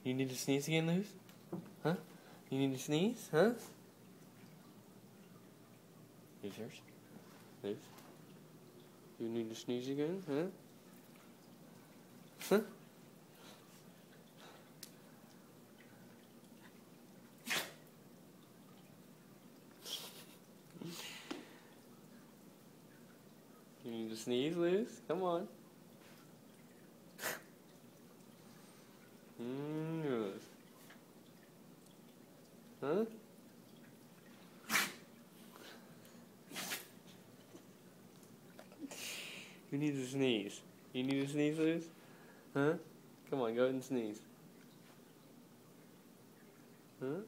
You need to sneeze again, Luz? Huh? You need to sneeze? Huh? Losers? Luz? You need to sneeze again? Huh? Huh? You need to sneeze, Luz? Come on. Luz. Huh? You need to sneeze. You need to sneeze, Luz? Huh? Come on, go ahead and sneeze. Huh?